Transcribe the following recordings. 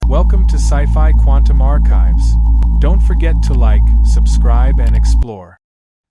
Welcome to Sci-Fi Quantum Archives. Don't forget to like, subscribe, and explore.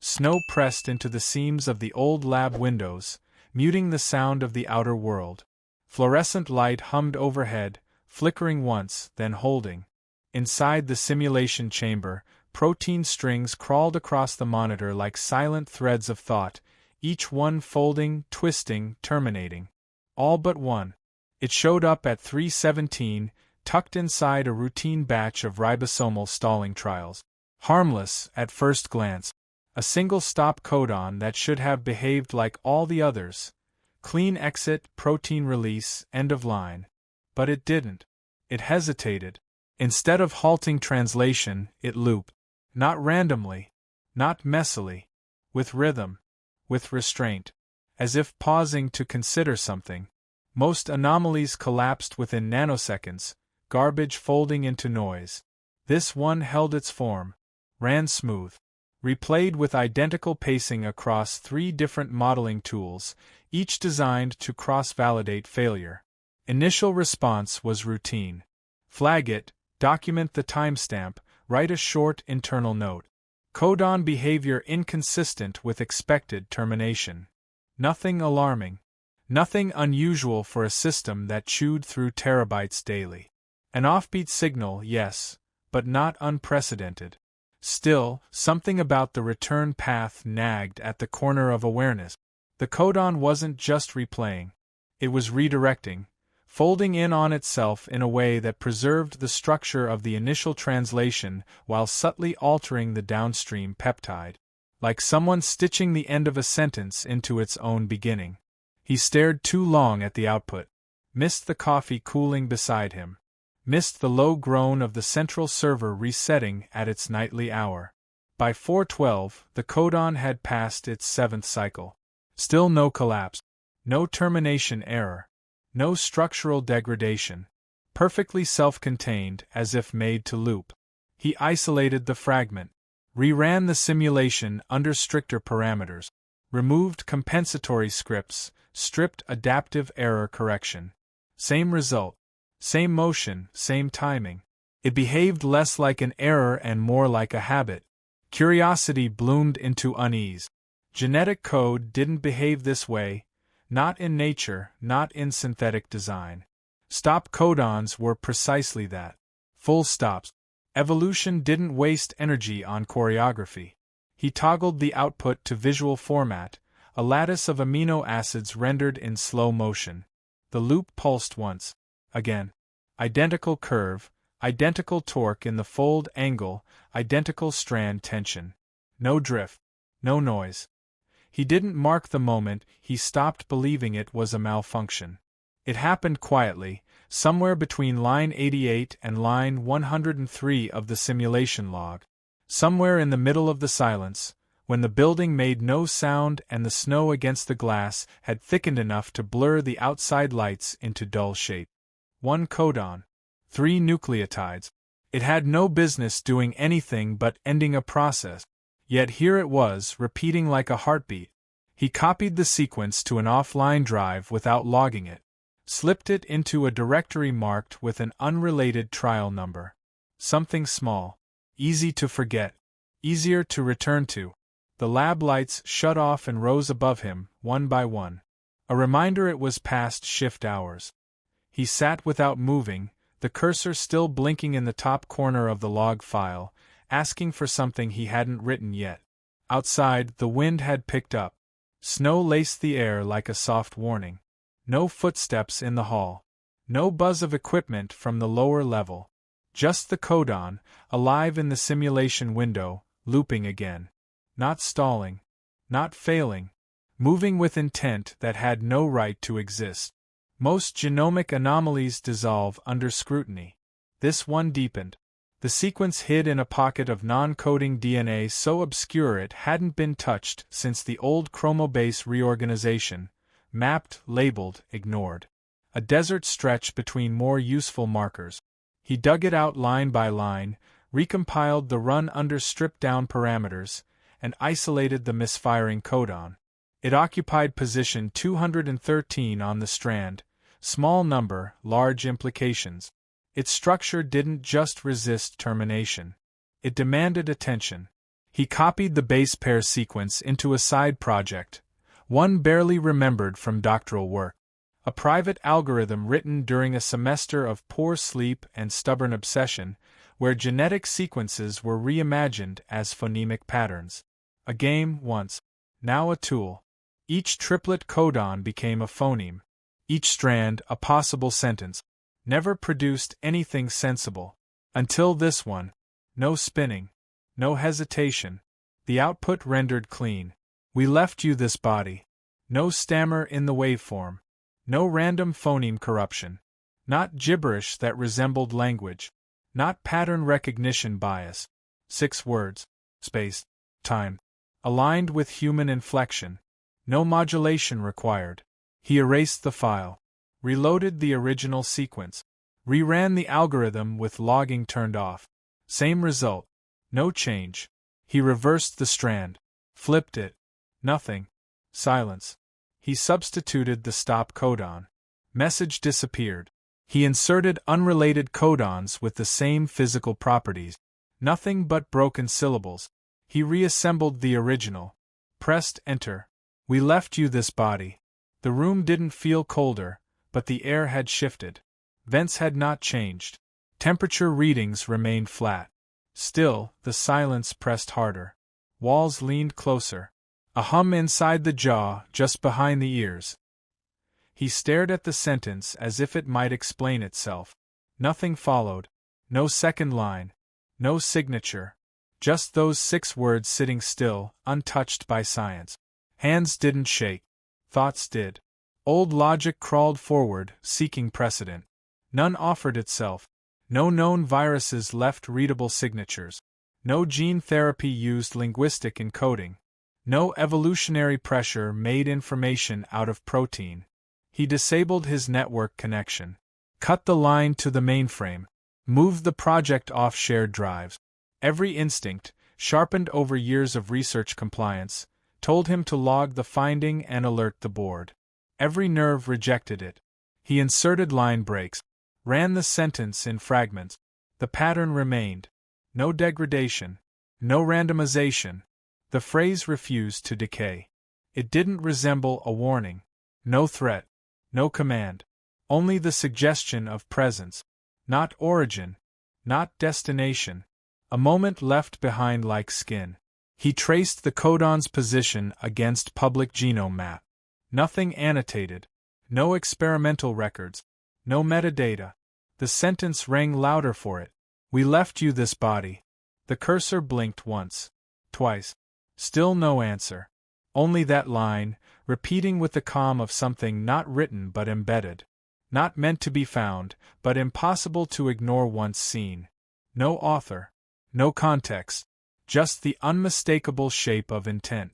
Snow pressed into the seams of the old lab windows, muting the sound of the outer world. Fluorescent light hummed overhead, flickering once, then holding. Inside the simulation chamber, protein strings crawled across the monitor like silent threads of thought, each one folding, twisting, terminating. All but one. It showed up at 3:17, tucked inside a routine batch of ribosomal stalling trials. Harmless, at first glance. A single-stop codon that should have behaved like all the others. Clean exit, protein release, end of line. But it didn't. It hesitated. Instead of halting translation, it looped. Not randomly. Not messily. With rhythm. With restraint. As if pausing to consider something. Most anomalies collapsed within nanoseconds, garbage folding into noise. This one held its form. Ran smooth. Replayed with identical pacing across 3 different modeling tools, each designed to cross-validate failure. Initial response was routine. Flag it, document the timestamp, write a short internal note. Codon behavior inconsistent with expected termination. Nothing alarming. Nothing unusual for a system that chewed through terabytes daily. An offbeat signal, yes, but not unprecedented. Still, something about the return path nagged at the corner of awareness. The codon wasn't just replaying. It was redirecting, folding in on itself in a way that preserved the structure of the initial translation while subtly altering the downstream peptide. Like someone stitching the end of a sentence into its own beginning. He stared too long at the output. Missed the coffee cooling beside him. Missed the low groan of the central server resetting at its nightly hour. By 4:12, the codon had passed its 7th cycle. Still no collapse. No termination error. No structural degradation. Perfectly self-contained, as if made to loop. He isolated the fragment. Reran the simulation under stricter parameters. Removed compensatory scripts, stripped adaptive error correction. Same result. Same motion, same timing. It behaved less like an error and more like a habit. Curiosity bloomed into unease. Genetic code didn't behave this way, not in nature, not in synthetic design. Stop codons were precisely that. Full stops. Evolution didn't waste energy on choreography. He toggled the output to visual format, a lattice of amino acids rendered in slow motion. The loop pulsed once. Again. Identical curve, identical torque in the fold angle, identical strand tension. No drift. No noise. He didn't mark the moment he stopped believing it was a malfunction. It happened quietly, somewhere between line 88 and line 103 of the simulation log. Somewhere in the middle of the silence, when the building made no sound and the snow against the glass had thickened enough to blur the outside lights into dull shape. 1 codon. 3 nucleotides. It had no business doing anything but ending a process. Yet here it was, repeating like a heartbeat. He copied the sequence to an offline drive without logging it. Slipped it into a directory marked with an unrelated trial number. Something small. Easy to forget. Easier to return to. The lab lights shut off and rose above him, one by one. A reminder it was past shift hours. He sat without moving, the cursor still blinking in the top corner of the log file, asking for something he hadn't written yet. Outside, the wind had picked up. Snow laced the air like a soft warning. No footsteps in the hall. No buzz of equipment from the lower level. Just the codon, alive in the simulation window, looping again. Not stalling. Not failing. Moving with intent that had no right to exist. Most genomic anomalies dissolve under scrutiny. This one deepened. The sequence hid in a pocket of non-coding DNA so obscure it hadn't been touched since the old chromobase reorganization. Mapped, labeled, ignored. A desert stretch between more useful markers. He dug it out line by line, recompiled the run under stripped-down parameters, and isolated the misfiring codon. It occupied position 213 on the strand. Small number, large implications. Its structure didn't just resist termination. It demanded attention. He copied the base pair sequence into a side project, one barely remembered from doctoral work. A private algorithm written during a semester of poor sleep and stubborn obsession, where genetic sequences were reimagined as phonemic patterns. A game once, now a tool. Each triplet codon became a phoneme. Each strand a possible sentence. Never produced anything sensible. Until this one. No spinning. No hesitation. The output rendered clean. We left you this body. No stammer in the waveform. No random phoneme corruption. Not gibberish that resembled language. Not pattern recognition bias. 6 words. Space. Time. Aligned with human inflection. No modulation required. He erased the file. Reloaded the original sequence. Reran the algorithm with logging turned off. Same result. No change. He reversed the strand. Flipped it. Nothing. Silence. He substituted the stop codon. Message disappeared. He inserted unrelated codons with the same physical properties. Nothing but broken syllables. He reassembled the original. Pressed enter. We left you this body. The room didn't feel colder, but the air had shifted. Vents had not changed. Temperature readings remained flat. Still, the silence pressed harder. Walls leaned closer. A hum inside the jaw, just behind the ears. He stared at the sentence as if it might explain itself. Nothing followed. No second line. No signature. Just those 6 words sitting still, untouched by science. Hands didn't shake. Thoughts did. Old logic crawled forward, seeking precedent. None offered itself. No known viruses left readable signatures. No gene therapy used linguistic encoding. No evolutionary pressure made information out of protein. He disabled his network connection. Cut the line to the mainframe. Moved the project off shared drives. Every instinct, sharpened over years of research compliance, told him to log the finding and alert the board. Every nerve rejected it. He inserted line breaks. Ran the sentence in fragments. The pattern remained. No degradation. No randomization. The phrase refused to decay. It didn't resemble a warning. No threat. No command. Only the suggestion of presence. Not origin. Not destination. A moment left behind like skin. He traced the codon's position against public genome map. Nothing annotated. No experimental records. No metadata. The sentence rang louder for it. We left you this body. The cursor blinked once. Twice. Still no answer. Only that line, repeating with the calm of something not written but embedded. Not meant to be found, but impossible to ignore once seen. No author. No context. Just the unmistakable shape of intent.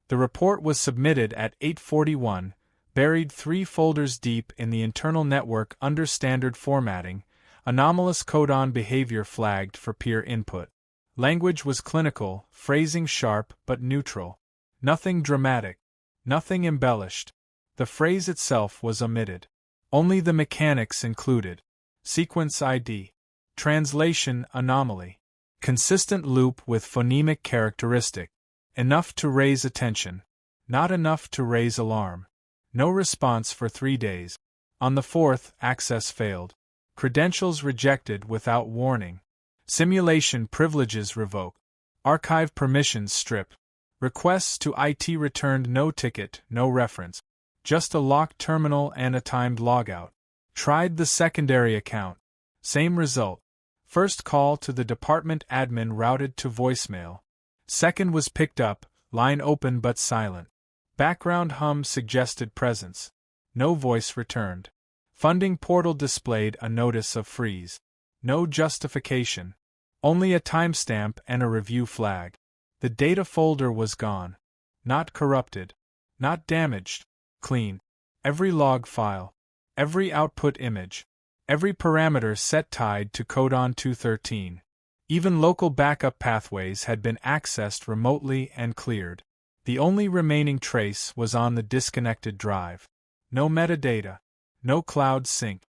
The report was submitted at 8:41, buried 3 folders deep in the internal network under standard formatting, anomalous codon behavior flagged for peer input. Language was clinical, phrasing sharp but neutral. Nothing dramatic. Nothing embellished. The phrase itself was omitted. Only the mechanics included. Sequence ID. Translation anomaly. Consistent loop with phonemic characteristic. Enough to raise attention. Not enough to raise alarm. No response for 3 days. On the 4th, access failed. Credentials rejected without warning. Simulation privileges revoked. Archive permissions stripped. Requests to IT returned no ticket, no reference. Just a locked terminal and a timed logout. Tried the secondary account. Same result. First call to the department admin routed to voicemail. Second was picked up, line open but silent. Background hum suggested presence. No voice returned. Funding portal displayed a notice of freeze. No justification. Only a timestamp and a review flag. The data folder was gone. Not corrupted. Not damaged. Clean. Every log file. Every output image. Every parameter set tied to codon 213. Even local backup pathways had been accessed remotely and cleared. The only remaining trace was on the disconnected drive. No metadata. No cloud sync.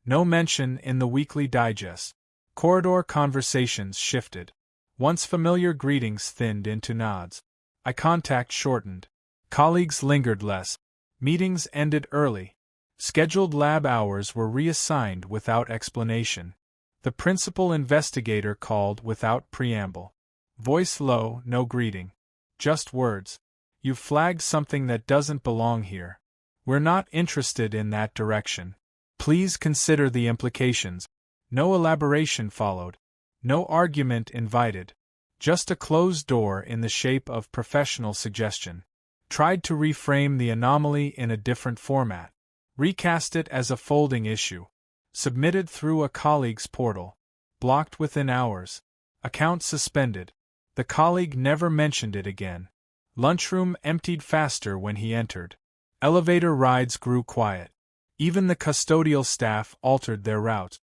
No mention in the weekly digest. Corridor conversations shifted. Once familiar greetings thinned into nods. Eye contact shortened. Colleagues lingered less. Meetings ended early. Scheduled lab hours were reassigned without explanation. The principal investigator called without preamble. Voice low, no greeting. Just words. "You've flagged something that doesn't belong here. We're not interested in that direction. Please consider the implications." No elaboration followed. No argument invited. Just a closed door in the shape of professional suggestion. Tried to reframe the anomaly in a different format. Recast it as a folding issue. Submitted through a colleague's portal. Blocked within hours. Account suspended. The colleague never mentioned it again. Lunchroom emptied faster when he entered. Elevator rides grew quiet. Even the custodial staff altered their routes.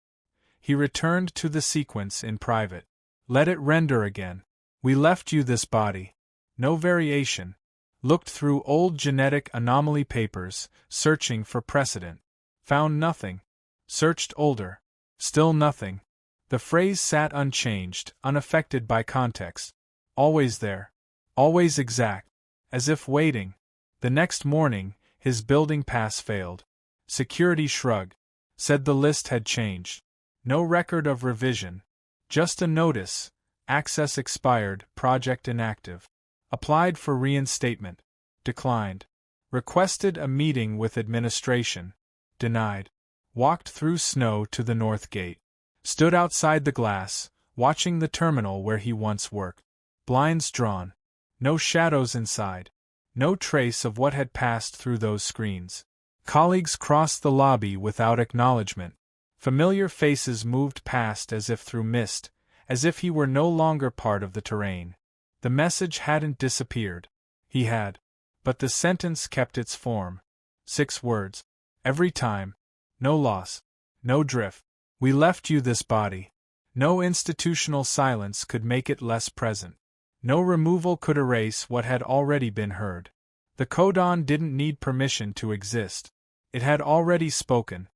He returned to the sequence in private. Let it render again. "We left you this body." No variation. Looked through old genetic anomaly papers, searching for precedent. Found nothing. Searched older. Still nothing. The phrase sat unchanged, unaffected by context. Always there. Always exact. As if waiting. The next morning, his building pass failed. Security shrugged. Said the list had changed. No record of revision. Just a notice. Access expired, project inactive. Applied for reinstatement. Declined. Requested a meeting with administration. Denied. Walked through snow to the north gate. Stood outside the glass, watching the terminal where he once worked. Blinds drawn. No shadows inside. No trace of what had passed through those screens. Colleagues crossed the lobby without acknowledgement. Familiar faces moved past as if through mist, as if he were no longer part of the terrain. The message hadn't disappeared. He had. But the sentence kept its form. 6 words. Every time. No loss. No drift. "We left you this body." No institutional silence could make it less present. No removal could erase what had already been heard. The Codon didn't need permission to exist. It had already spoken.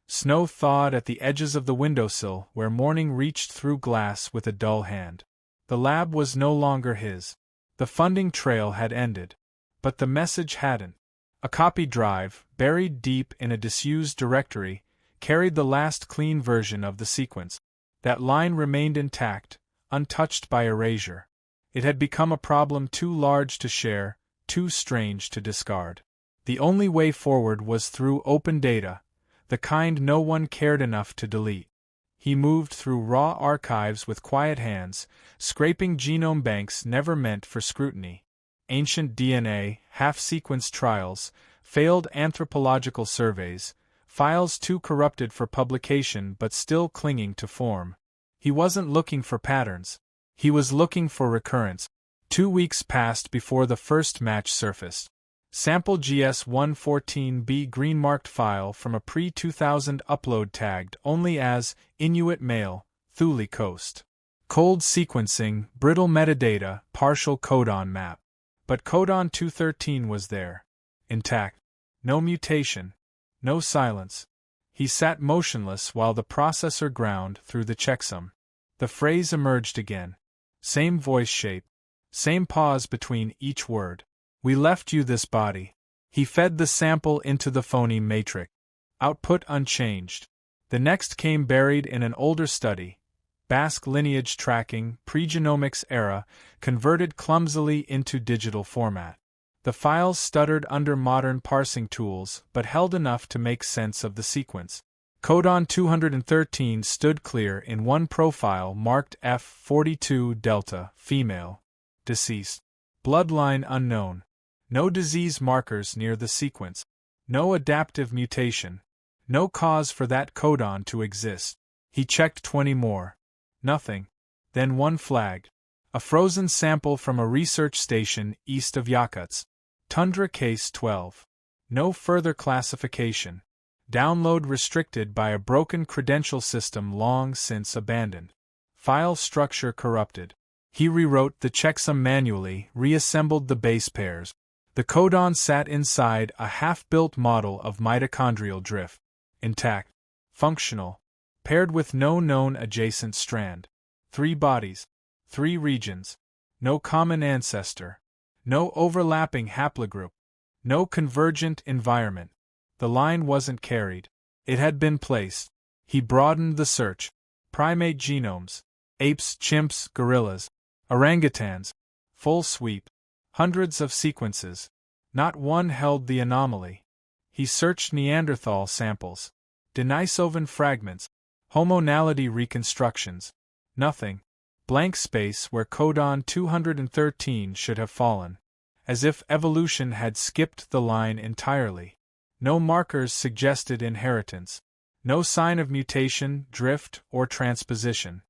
Snow thawed at the edges of the windowsill where morning reached through glass with a dull hand. The lab was no longer his. The funding trail had ended. But the message hadn't. A copy drive, buried deep in a disused directory, carried the last clean version of the sequence. That line remained intact, untouched by erasure. It had become a problem too large to share, too strange to discard. The only way forward was through open data, the kind no one cared enough to delete. He moved through raw archives with quiet hands, scraping genome banks never meant for scrutiny. Ancient DNA, half-sequenced trials, failed anthropological surveys, files too corrupted for publication but still clinging to form. He wasn't looking for patterns. He was looking for recurrence. 2 weeks passed before the first match surfaced. Sample GS114B green-marked file from a pre-2000 upload tagged only as Inuit male, Thule Coast. Cold sequencing, brittle metadata, partial codon map. But codon 213 was there. Intact. No mutation. No silence. He sat motionless while the processor ground through the checksum. The phrase emerged again. Same voice shape. Same pause between each word. "We left you this body." He fed the sample into the phoneme matrix. Output unchanged. The next came buried in an older study. Basque lineage tracking, pre-genomics era, converted clumsily into digital format. The files stuttered under modern parsing tools, but held enough to make sense of the sequence. Codon 213 stood clear in one profile marked F42 delta, female. Deceased. Bloodline unknown. No disease markers near the sequence. No adaptive mutation. No cause for that codon to exist. He checked 20 more. Nothing. Then one flagged. A frozen sample from a research station east of Yakutsk. Tundra Case 12. No further classification. Download restricted by a broken credential system long since abandoned. File structure corrupted. He rewrote the checksum manually, reassembled the base pairs. The codon sat inside a half-built model of mitochondrial drift. Intact. functional, paired with no known adjacent strand. 3 bodies, 3 regions, no common ancestor, no overlapping haplogroup, no convergent environment. The line wasn't carried. It had been placed. He broadened the search. Primate genomes, apes, chimps, gorillas, orangutans, full sweep, hundreds of sequences. Not one held the anomaly. He searched Neanderthal samples, Denisovan fragments, homonality reconstructions. Nothing. Blank space where codon 213 should have fallen. As if evolution had skipped the line entirely. No markers suggested inheritance. No sign of mutation, drift, or transposition.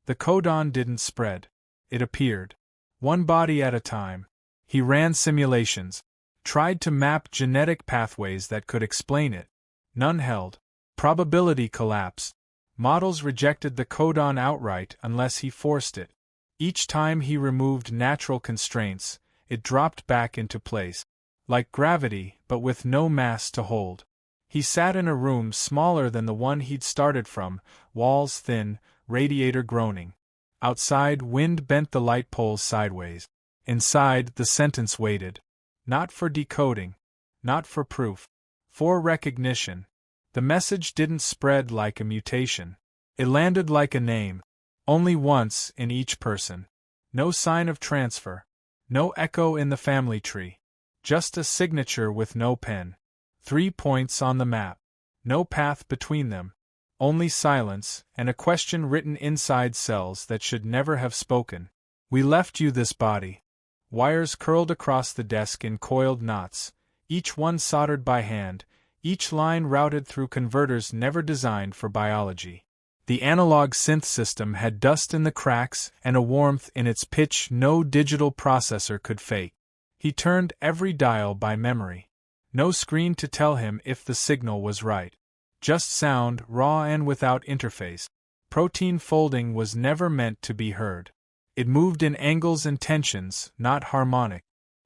The codon didn't spread. It appeared. One body at a time. He ran simulations. Tried to map genetic pathways that could explain it. None held. Probability collapse. Models rejected the codon outright unless he forced it. Each time he removed natural constraints, it dropped back into place. Like gravity, but with no mass to hold. He sat in a room smaller than the one he'd started from, walls thin, radiator groaning. Outside, wind bent the light poles sideways. Inside, the sentence waited. Not for decoding. Not for proof. For recognition. The message didn't spread like a mutation. It landed like a name. Only once in each person. No sign of transfer. No echo in the family tree. Just a signature with no pen. 3 points on the map. No path between them. Only silence, and a question written inside cells that should never have spoken. We left you this body. Wires curled across the desk in coiled knots, each one soldered by hand, each line routed through converters never designed for biology. The analog synth system had dust in the cracks and a warmth in its pitch no digital processor could fake. He turned every dial by memory. No screen to tell him if the signal was right. Just sound, raw and without interface. Protein folding was never meant to be heard. It moved in angles and tensions, not harmonic.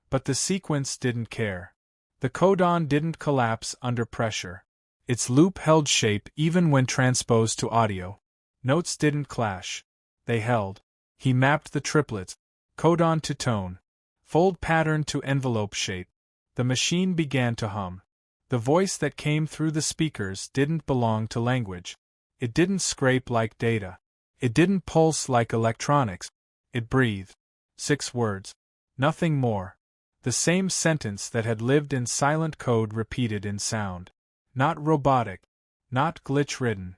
But the sequence didn't care. The codon didn't collapse under pressure. Its loop held shape even when transposed to audio. Notes didn't clash. They held. He mapped the triplets, codon to tone, fold pattern to envelope shape. The machine began to hum. The voice that came through the speakers didn't belong to language. It didn't scrape like data. It didn't pulse like electronics. It breathed. 6 words. Nothing more. The same sentence that had lived in silent code repeated in sound. Not robotic. Not glitch-ridden.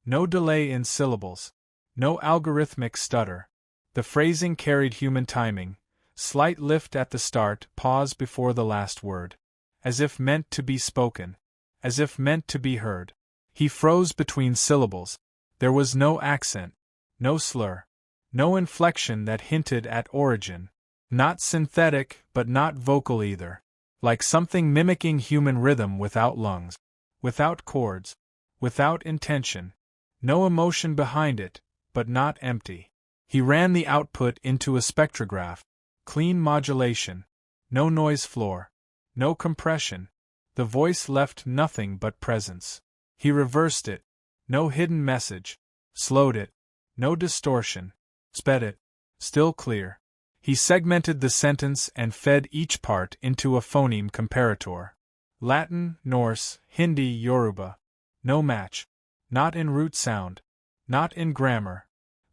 No delay in syllables. No algorithmic stutter. The phrasing carried human timing. Slight lift at the start, pause before the last word. As if meant to be spoken. As if meant to be heard. He froze between syllables. There was no accent. No slur. No inflection that hinted at origin. Not synthetic, but not vocal either. Like something mimicking human rhythm without lungs. Without chords. Without intention. No emotion behind it, but not empty. He ran the output into a spectrograph. Clean modulation. No noise floor. No compression. The voice left nothing but presence. He reversed it. No hidden message. Slowed it. No distortion. Sped it. Still clear. He segmented the sentence and fed each part into a phoneme comparator. Latin, Norse, Hindi, Yoruba. No match. Not in root sound. Not in grammar.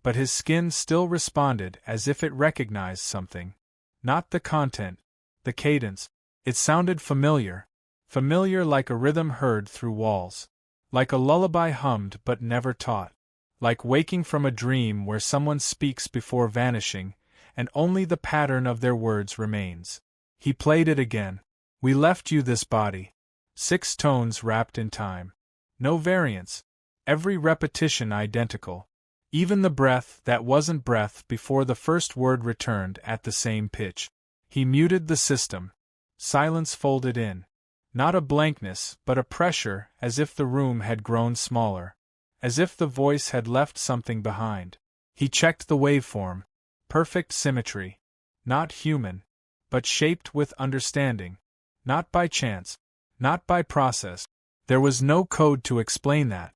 But his skin still responded as if it recognized something. Not the content. The cadence. It sounded familiar. Familiar like a rhythm heard through walls. Like a lullaby hummed but never taught. Like waking from a dream where someone speaks before vanishing, and only the pattern of their words remains. He played it again. We left you this body. 6 tones wrapped in time. No variance. Every repetition identical. Even the breath that wasn't breath before the first word returned at the same pitch. He muted the system. Silence folded in. Not a blankness, but a pressure, as if the room had grown smaller. As if the voice had left something behind. He checked the waveform. Perfect symmetry. Not human, but shaped with understanding. Not by chance. Not by process. There was no code to explain that.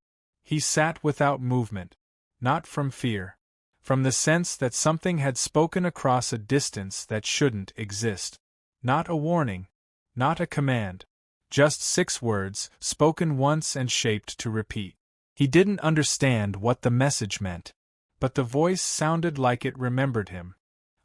He sat without movement. Not from fear. From the sense that something had spoken across a distance that shouldn't exist. Not a warning. Not a command. Just 6 words, spoken once and shaped to repeat. He didn't understand what the message meant. But the voice sounded like it remembered him.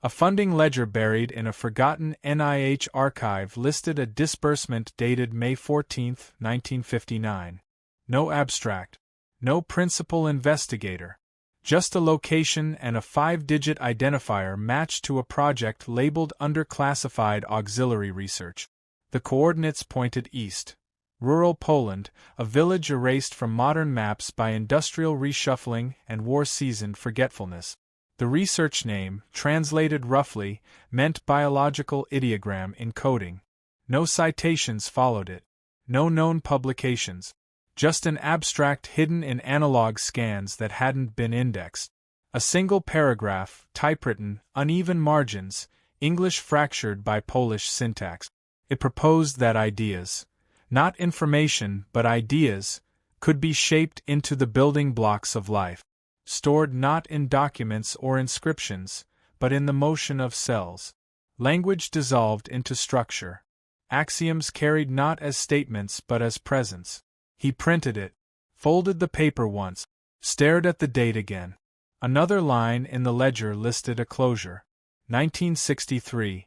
A funding ledger buried in a forgotten NIH archive listed a disbursement dated May 14, 1959. No abstract. No principal investigator. Just a location and a 5-digit identifier matched to a project labeled Underclassified Auxiliary Research. The coordinates pointed east. Rural Poland, a village erased from modern maps by industrial reshuffling and war-seasoned forgetfulness. The research name, translated roughly, meant biological ideogram encoding. No citations followed it. No known publications. Just an abstract hidden in analog scans that hadn't been indexed. A single paragraph, typewritten, uneven margins, English fractured by Polish syntax. It proposed that ideas, not information but ideas, could be shaped into the building blocks of life. Stored not in documents or inscriptions, but in the motion of cells. Language dissolved into structure. Axioms carried not as statements but as presence. He printed it, folded the paper once, stared at the date again. Another line in the ledger listed a closure. 1963.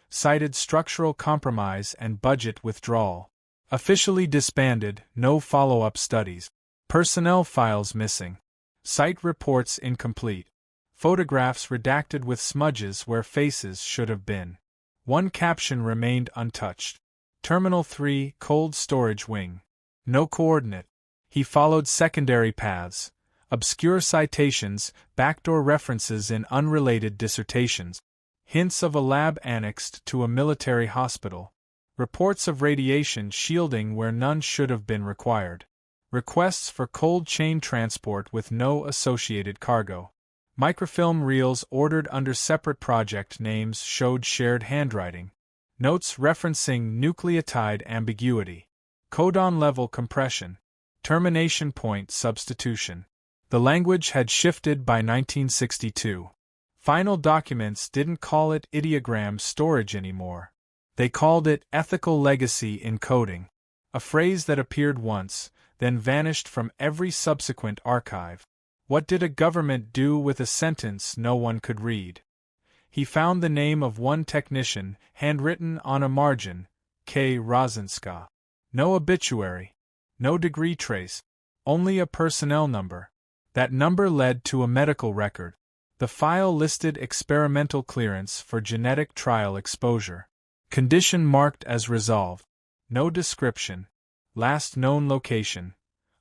Cited structural compromise and budget withdrawal. Officially disbanded, no follow-up studies. Personnel files missing. Site reports incomplete. Photographs redacted with smudges where faces should have been. One caption remained untouched. Terminal 3, Cold Storage Wing. No coordinate. He followed secondary paths. Obscure citations, backdoor references in unrelated dissertations. Hints of a lab annexed to a military hospital. Reports of radiation shielding where none should have been required. Requests for cold chain transport with no associated cargo. Microfilm reels ordered under separate project names showed shared handwriting. Notes referencing nucleotide ambiguity. Codon level compression. Termination point substitution. The language had shifted by 1962. Final documents didn't call it ideogram storage anymore. They called it ethical legacy encoding. A phrase that appeared once, then vanished from every subsequent archive. What did a government do with a sentence no one could read? He found the name of one technician, handwritten on a margin, K. Rosinska. No obituary. No degree trace. Only a personnel number. That number led to a medical record. The file listed experimental clearance for genetic trial exposure. Condition marked as resolved. No description. Last known location.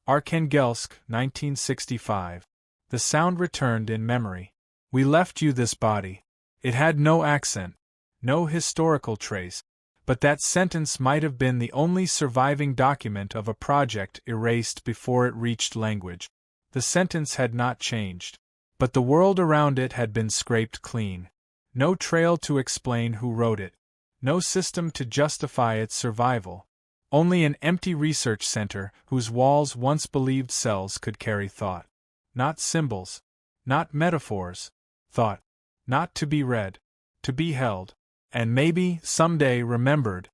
Arkhangelsk, 1965. The sound returned in memory. We left you this body. It had no accent. No historical trace. But that sentence might have been the only surviving document of a project erased before it reached language. The sentence had not changed. But the world around it had been scraped clean. No trail to explain who wrote it. No system to justify its survival. Only an empty research center whose walls once believed cells could carry thought. Not symbols. Not metaphors. Thought. Not to be read. To be held. And maybe, someday, remembered.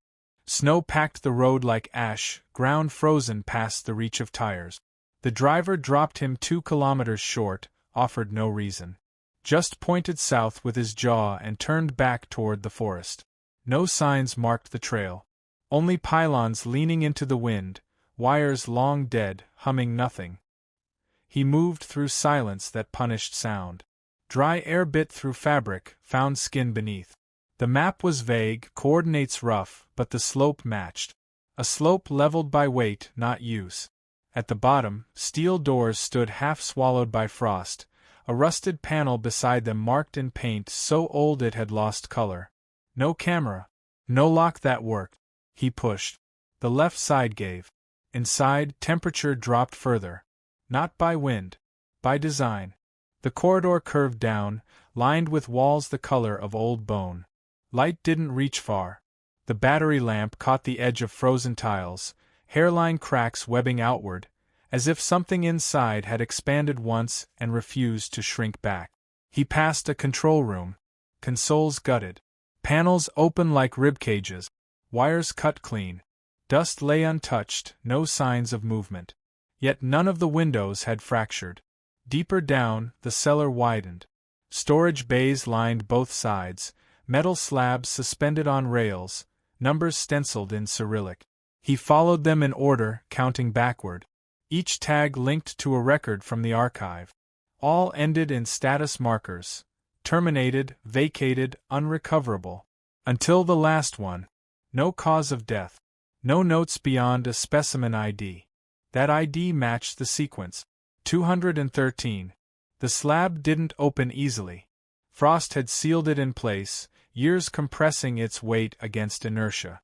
Snow packed the road like ash, ground frozen past the reach of tires. The driver dropped him 2 kilometers short, offered no reason. Just pointed south with his jaw and turned back toward the forest. No signs marked the trail. Only pylons leaning into the wind, wires long dead, humming nothing. He moved through silence that punished sound. Dry air bit through fabric, found skin beneath. The map was vague, coordinates rough, but the slope matched. A slope leveled by weight, not use. At the bottom, steel doors stood half swallowed by frost, a rusted panel beside them marked in paint so old it had lost color. No camera. No lock that worked. He pushed. The left side gave. Inside, temperature dropped further. Not by wind. By design. The corridor curved down, lined with walls the color of old bone. Light didn't reach far. The battery lamp caught the edge of frozen tiles, hairline cracks webbing outward, as if something inside had expanded once and refused to shrink back. He passed a control room. Consoles gutted. Panels open like ribcages. Wires cut clean. Dust lay untouched, no signs of movement. Yet none of the windows had fractured. Deeper down, the cellar widened. Storage bays lined both sides, metal slabs suspended on rails, numbers stenciled in Cyrillic. He followed them in order, counting backward. Each tag linked to a record from the archive. All ended in status markers. Terminated, vacated, unrecoverable. Until the last one. No cause of death. No notes beyond a specimen ID. That ID matched the sequence. 213. The slab didn't open easily. Frost had sealed it in place, years compressing its weight against inertia.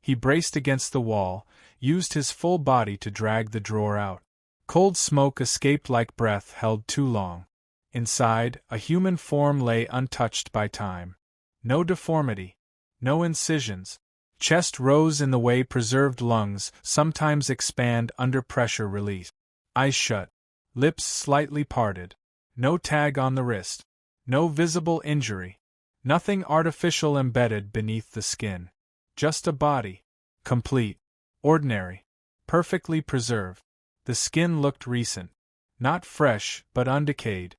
He braced against the wall, used his full body to drag the drawer out. Cold smoke escaped like breath held too long. Inside, a human form lay untouched by time. No deformity. No incisions. Chest rose in the way preserved lungs sometimes expand under pressure release. Eyes shut. Lips slightly parted. No tag on the wrist. No visible injury. Nothing artificial embedded beneath the skin. Just a body. Complete. Ordinary. Perfectly preserved. The skin looked recent. Not fresh, but undecayed.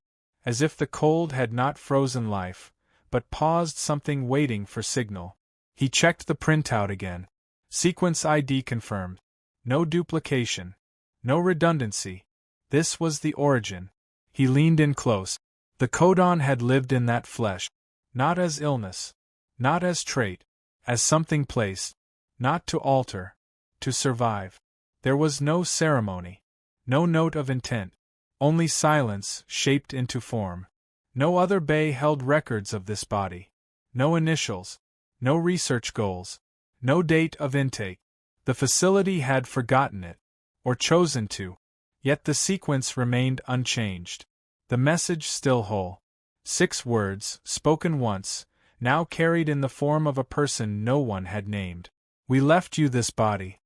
As if the cold had not frozen life, but paused something waiting for signal. He checked the printout again. Sequence ID confirmed. No duplication. No redundancy. This was the origin. He leaned in close. The codon had lived in that flesh. Not as illness. Not as trait. As something placed. Not to alter. To survive. There was no ceremony. No note of intent. Only silence, shaped into form. No other bay held records of this body. No initials. No research goals. No date of intake. The facility had forgotten it. Or chosen to. Yet the sequence remained unchanged. The message still whole. 6 words, spoken once, now carried in the form of a person no one had named. We left you this body.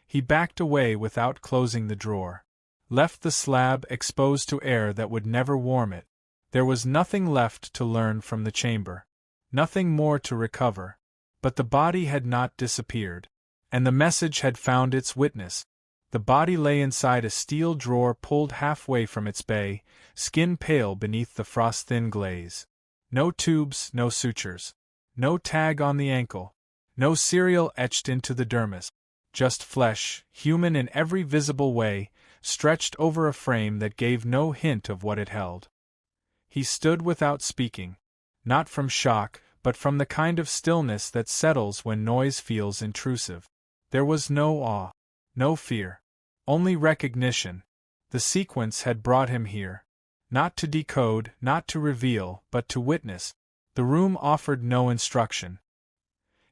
He backed away without closing the drawer. Left the slab exposed to air that would never warm it. There was nothing left to learn from the chamber. Nothing more to recover. But the body had not disappeared. And the message had found its witness. The body lay inside a steel drawer pulled halfway from its bay, skin pale beneath the frost-thin glaze. No tubes, no sutures. No tag on the ankle. No serial etched into the dermis. Just flesh, human in every visible way, stretched over a frame that gave no hint of what it held. He stood without speaking. Not from shock, but from the kind of stillness that settles when noise feels intrusive. There was no awe. No fear. Only recognition. The sequence had brought him here. Not to decode, not to reveal, but to witness. The room offered no instruction.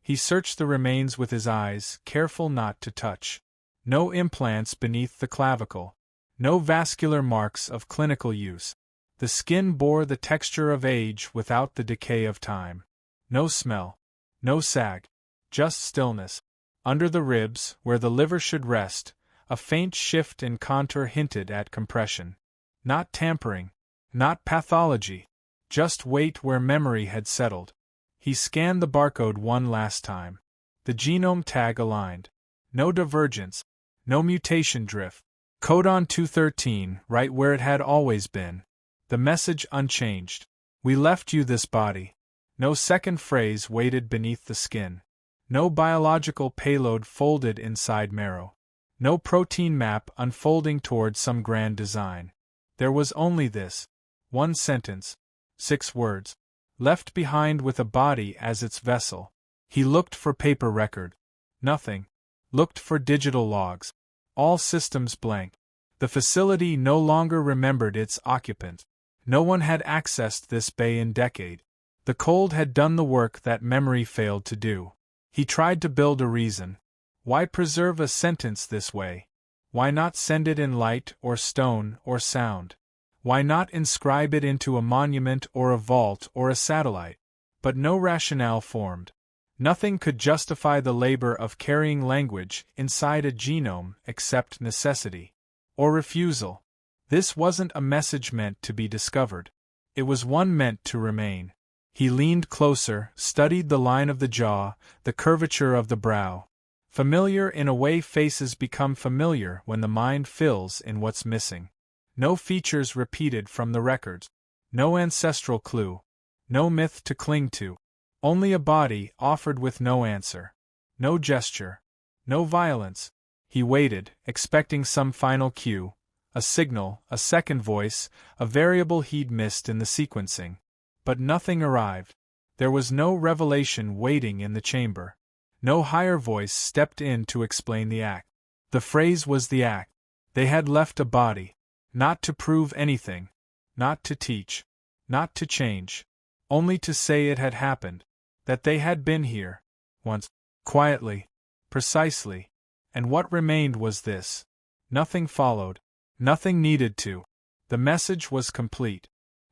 He searched the remains with his eyes, careful not to touch. No implants beneath the clavicle. No vascular marks of clinical use. The skin bore the texture of age without the decay of time. No smell. No sag. Just stillness. Under the ribs, where the liver should rest, a faint shift in contour hinted at compression. Not tampering. Not pathology. Just weight where memory had settled. He scanned the barcode one last time. The genome tag aligned. No divergence. No mutation drift. Codon 213, right where it had always been. The message unchanged. We left you this body. No second phrase waited beneath the skin. No biological payload folded inside marrow. No protein map unfolding toward some grand design. There was only this. One sentence. 6 words. Left behind with a body as its vessel. He looked for paper record. Nothing. Looked for digital logs. All systems blank. The facility no longer remembered its occupant. No one had accessed this bay in decade. The cold had done the work that memory failed to do. He tried to build a reason. Why preserve a sentence this way? Why not send it in light or stone or sound? Why not inscribe it into a monument or a vault or a satellite? But no rationale formed. Nothing could justify the labor of carrying language inside a genome except necessity. or refusal. This wasn't a message meant to be discovered. It was one meant to remain. He leaned closer, studied the line of the jaw, the curvature of the brow. Familiar in a way faces become familiar when the mind fills in what's missing. No features repeated from the records. No ancestral clue. No myth to cling to. Only a body offered with no answer. No gesture. No violence. He waited, expecting some final cue. A signal, a second voice, a variable he'd missed in the sequencing. But nothing arrived. There was no revelation waiting in the chamber. No higher voice stepped in to explain the act. The phrase was the act. They had left a body. Not to prove anything. Not to teach. Not to change. Only to say it had happened. That they had been here. Once. Quietly. Precisely. And what remained was this. Nothing followed. Nothing needed to. The message was complete.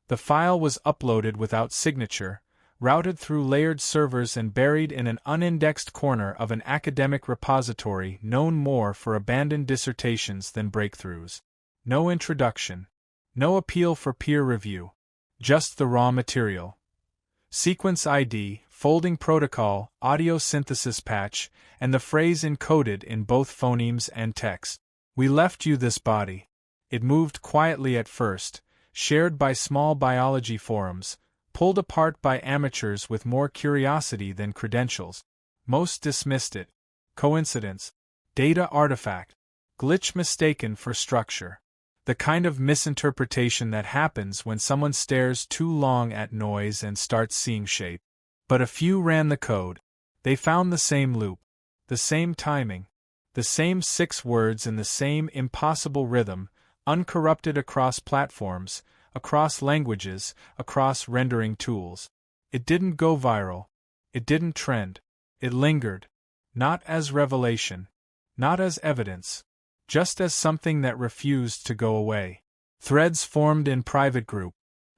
The file was uploaded without signature, routed through layered servers and buried in an unindexed corner of an academic repository known more for abandoned dissertations than breakthroughs. No introduction. No appeal for peer review. Just the raw material. Sequence ID, folding protocol, audio synthesis patch, and the phrase encoded in both phonemes and text. We left you this body. It moved quietly at first, shared by small biology forums, pulled apart by amateurs with more curiosity than credentials. Most dismissed it. Coincidence. Data artifact. Glitch mistaken for structure. The kind of misinterpretation that happens when someone stares too long at noise and starts seeing shape. But a few ran the code. They found the same loop. The same timing. The same 6 words in the same impossible rhythm, uncorrupted across platforms, across languages, across rendering tools. It didn't go viral. It didn't trend. It lingered. Not as revelation. Not as evidence. Just as something that refused to go away. Threads formed in private group.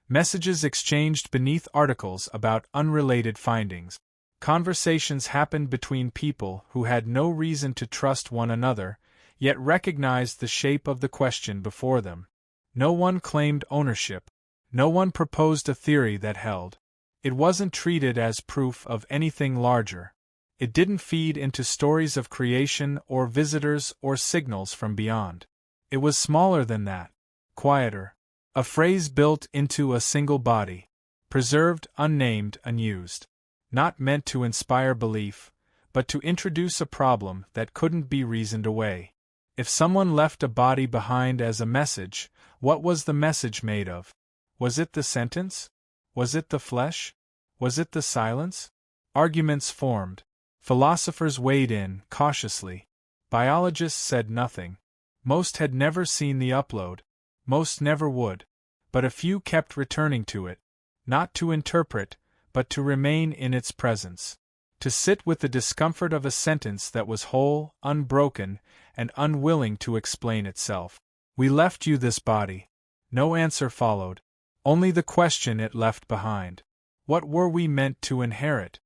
Messages exchanged beneath articles about unrelated findings. Conversations happened between people who had no reason to trust one another, yet recognized the shape of the question before them. No one claimed ownership. No one proposed a theory that held. It wasn't treated as proof of anything larger. It didn't feed into stories of creation or visitors or signals from beyond. It was smaller than that. Quieter. A phrase built into a single body. Preserved, unnamed, unused. Not meant to inspire belief, but to introduce a problem that couldn't be reasoned away. If someone left a body behind as a message, what was the message made of? Was it the sentence? Was it the flesh? Was it the silence? Arguments formed. Philosophers weighed in, cautiously. Biologists said nothing. Most had never seen the upload. Most never would. But a few kept returning to it. Not to interpret, but to remain in its presence. To sit with the discomfort of a sentence that was whole, unbroken, and unwilling to explain itself. We left you this body. No answer followed. Only the question it left behind. What were we meant to inherit?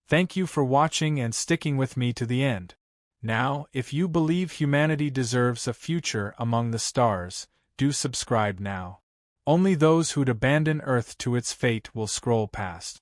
Thank you for watching and sticking with me to the end. Now, if you believe humanity deserves a future among the stars, do subscribe now. Only those who'd abandon Earth to its fate will scroll past.